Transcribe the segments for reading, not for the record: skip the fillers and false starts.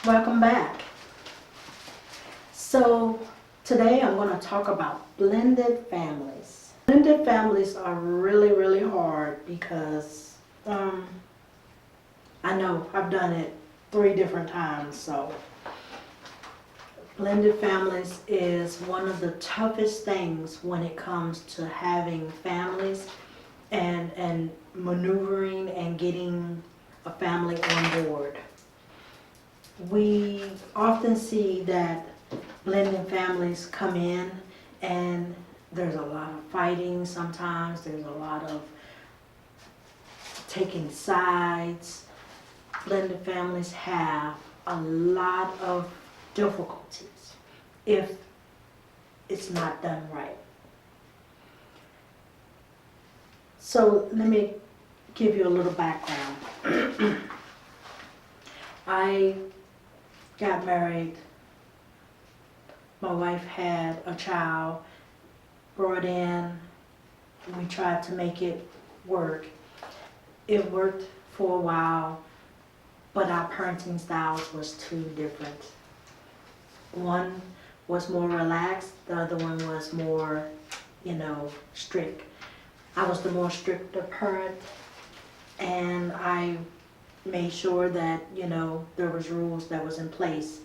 Welcome back. So today I'm going to talk about blended families. Blended families are really, really hard because I know I've done it 3 different times. So blended families is one of the toughest things when it comes to having families and maneuvering and getting a family on board. We often see that blended families come in and there's a lot of fighting sometimes, there's a lot of taking sides. Blended families have a lot of difficulties if it's not done right. So let me give you a little background. I got married. My wife had a child, brought in, we tried to make it work. It worked for a while, but our parenting styles was too different. One was more relaxed, the other one was more, strict. I was the more stricter parent, and I made sure that, there was rules that was in place.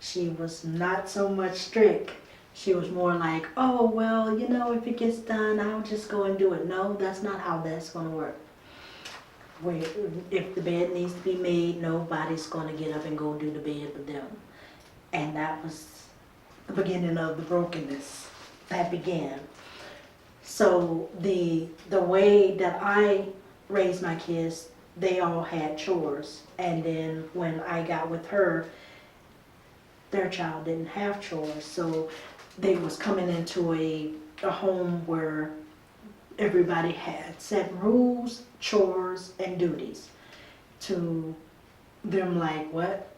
She was not so much strict. She was more like, oh, well, if it gets done, I'll just go and do it. No, that's not how that's going to work. If the bed needs to be made, nobody's going to get up and go do the bed with them. And that was the beginning of the brokenness that began. So the way that I raised my kids, they all had chores. And then when I got with her, their child didn't have chores. So they was coming into a home where everybody had set rules, chores, and duties. To them, like, what?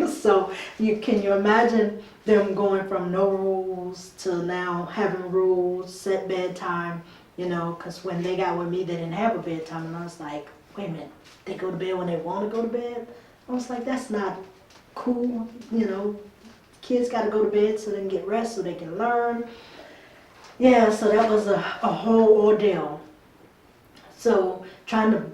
So can you imagine them going from no rules to now having rules, set bedtime, because when they got with me, they didn't have a bedtime. And I was like, wait a minute, they go to bed when they want to go to bed? I was like, that's not cool. Kids got to go to bed so they can get rest, so they can learn. Yeah, so that was a whole ordeal. So trying to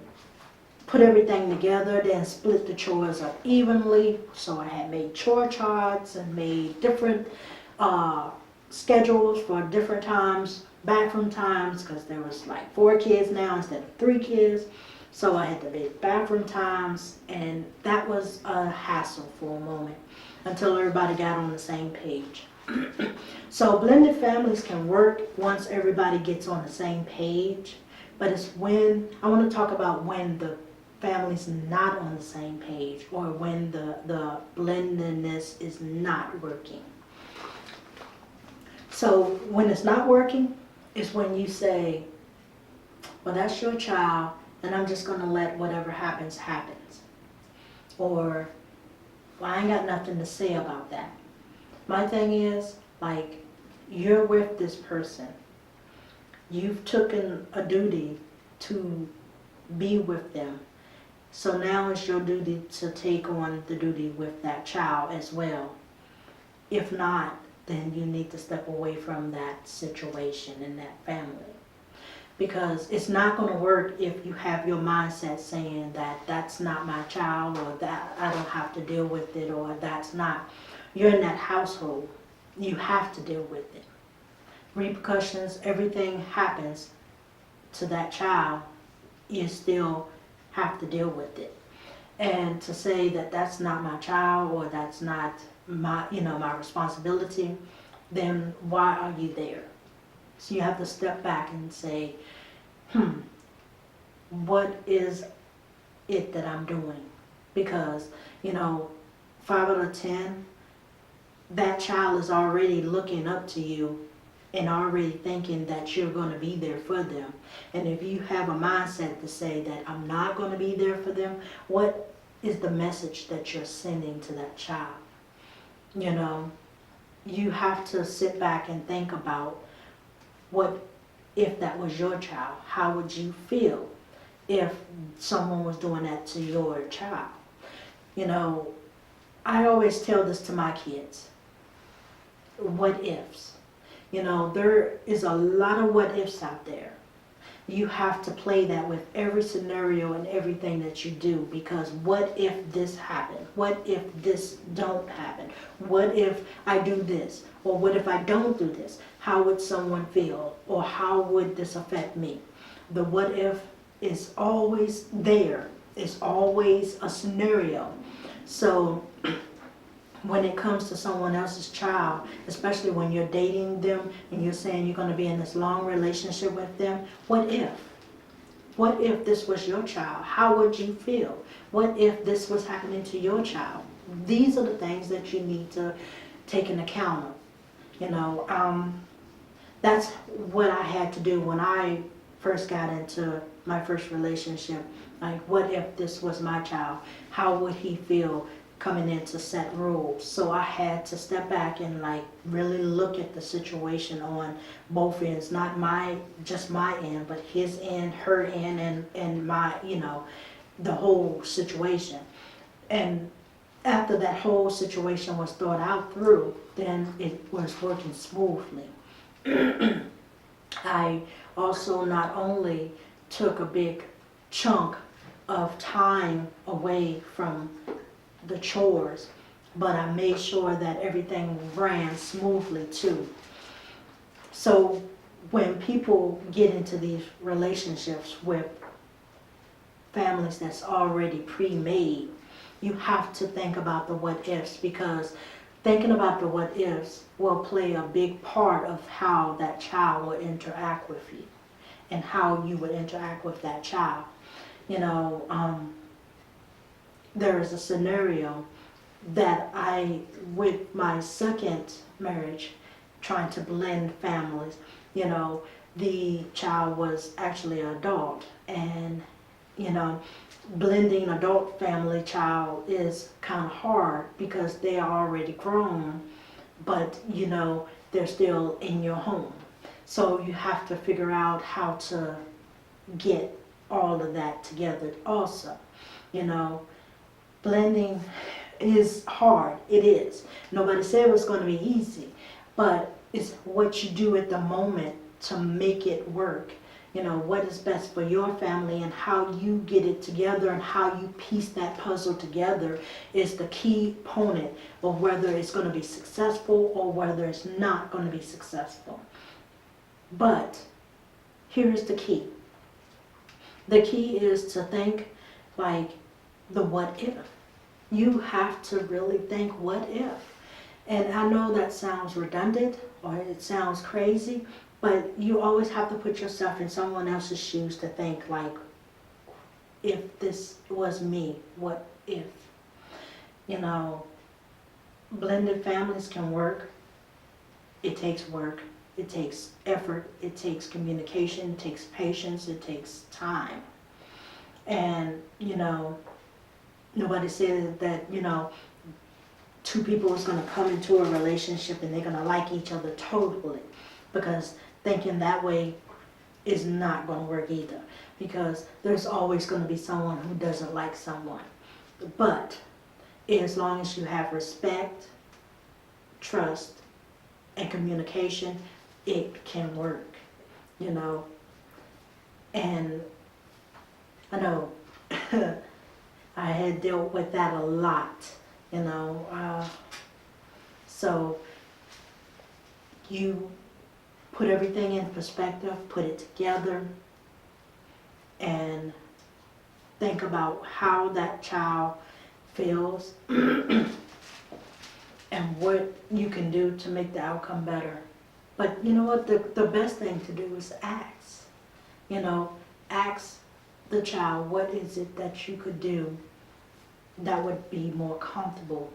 put everything together, then split the chores up evenly. So I had made chore charts and made different schedules for different times, bathroom times, because there was like 4 kids now instead of 3 kids. So I had to make bathroom times, and that was a hassle for a moment until everybody got on the same page. So blended families can work once everybody gets on the same page, but it's when, I want to talk about when the family's not on the same page, or when the blendedness is not working. So when it's not working, is when you say, well, that's your child, and I'm just going to let whatever happens, happens. Or, well, I ain't got nothing to say about that. My thing is, like, you're with this person. You've taken a duty to be with them. So now it's your duty to take on the duty with that child as well. If not, then you need to step away from that situation and that family. Because it's not going to work if you have your mindset saying that that's not my child, or that I don't have to deal with it, or that's not. You're in that household. You have to deal with it. Repercussions, everything happens to that child, you still have to deal with it. And to say that that's not my child, or that's not my, my responsibility, then why are you there? So you have to step back and say, what is it that I'm doing? Because, 5 out of 10, that child is already looking up to you and already thinking that you're going to be there for them. And if you have a mindset to say that I'm not going to be there for them, what is the message that you're sending to that child? You have to sit back and think about, what if that was your child? How would you feel if someone was doing that to your child? I always tell this to my kids. What ifs? You know, there is a lot of what ifs out there. You have to play that with every scenario and everything that you do, because what if this happened? What if this don't happen? What if I do this? Or what if I don't do this? How would someone feel? Or how would this affect me? The what if is always there. It's always a scenario. So when it comes to someone else's child, especially when you're dating them and you're saying you're going to be in this long relationship with them, what if? What if this was your child? How would you feel? What if this was happening to your child? These are the things that you need to take into account of. You know, that's what I had to do when I first got into my first relationship. Like, what if this was my child? How would he feel coming in to set rules? So I had to step back and like really look at the situation on both ends, not just my end, but his end, her end, and my, you know, the whole situation. And after that whole situation was thought out through, then it was working smoothly. I also not only took a big chunk of time away from the chores, but I made sure that everything ran smoothly too. So when people get into these relationships with families that's already pre-made, you have to think about the what ifs, because thinking about the what ifs will play a big part of how that child will interact with you and how you would interact with that child. You know, there is a scenario that with my second marriage, trying to blend families, you know, the child was actually an adult, and, you know, blending adult family child is kind of hard because they are already grown, but, you know, they're still in your home. So you have to figure out how to get all of that together also, you know. Blending is hard. It is. Nobody said it was going to be easy, but it's what you do at the moment to make it work. You know, what is best for your family and how you get it together and how you piece that puzzle together is the key component of whether it's going to be successful or whether it's not going to be successful. But here's the key. The key is to think like the what if. You have to really think what if. And I know that sounds redundant or it sounds crazy, but you always have to put yourself in someone else's shoes to think like, if this was me, what if? You know, blended families can work. It takes work. It takes effort. It takes communication. It takes patience. It takes time. And, you know, nobody said that, you know, two people is going to come into a relationship and they're going to like each other totally, because thinking that way is not going to work either, because there's always going to be someone who doesn't like someone. But as long as you have respect, trust, and communication, it can work, you know. And I know I had dealt with that a lot, you know. So you put everything in perspective, put it together, and think about how that child feels and what you can do to make the outcome better. But you know what, the best thing to do is ask. You know, ask the child, what is it that you could do that would be more comfortable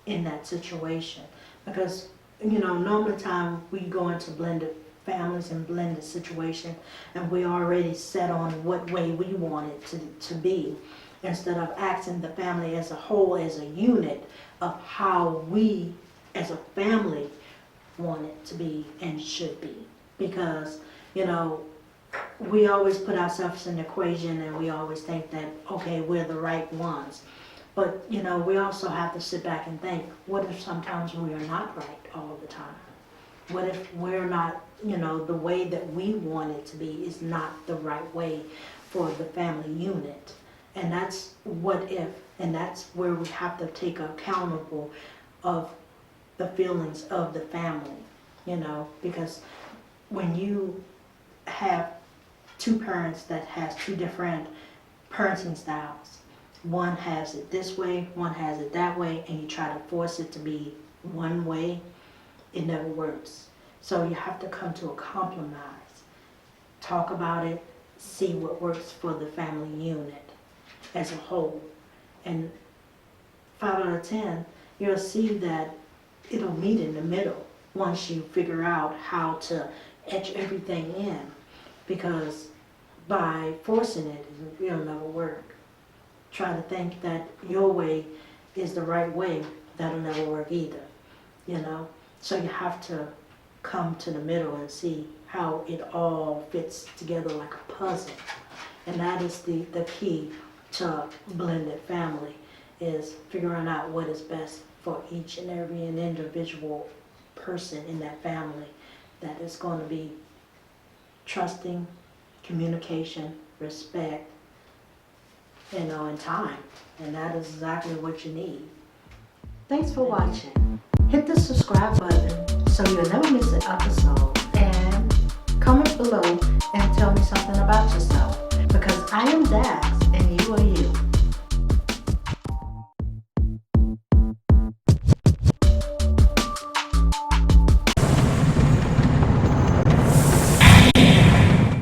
in that situation? Because, you know, normally time we go into blended families and blended situation and we already set on what way we want it to be, instead of asking the family as a whole, as a unit, of how we as a family want it to be and should be. Because, you know, we always put ourselves in the equation and we always think that, okay, we're the right ones. But, you know, we also have to sit back and think, what if sometimes we are not right all the time? What if we're not, you know, the way that we want it to be is not the right way for the family unit? And that's what if, and that's where we have to take accountable of the feelings of the family, you know, because when you have two parents that has two different parenting styles, one has it this way, one has it that way, and you try to force it to be one way, it never works. So you have to come to a compromise, talk about it, see what works for the family unit as a whole. And 5 out of 10, you'll see that it'll meet in the middle once you figure out how to etch everything in, because by forcing it, it'll never work. Try to think that your way is the right way, that'll never work either, you know? So you have to come to the middle and see how it all fits together like a puzzle. And that is the key to blended family, is figuring out what is best for each and every individual person in that family, that is going to be trusting, communication, respect, you know, and time. And that is exactly what you need. Thanks for watching. Hit the subscribe button so you'll never miss an episode. And comment below and tell me something about yourself, because I am Dax and you are you.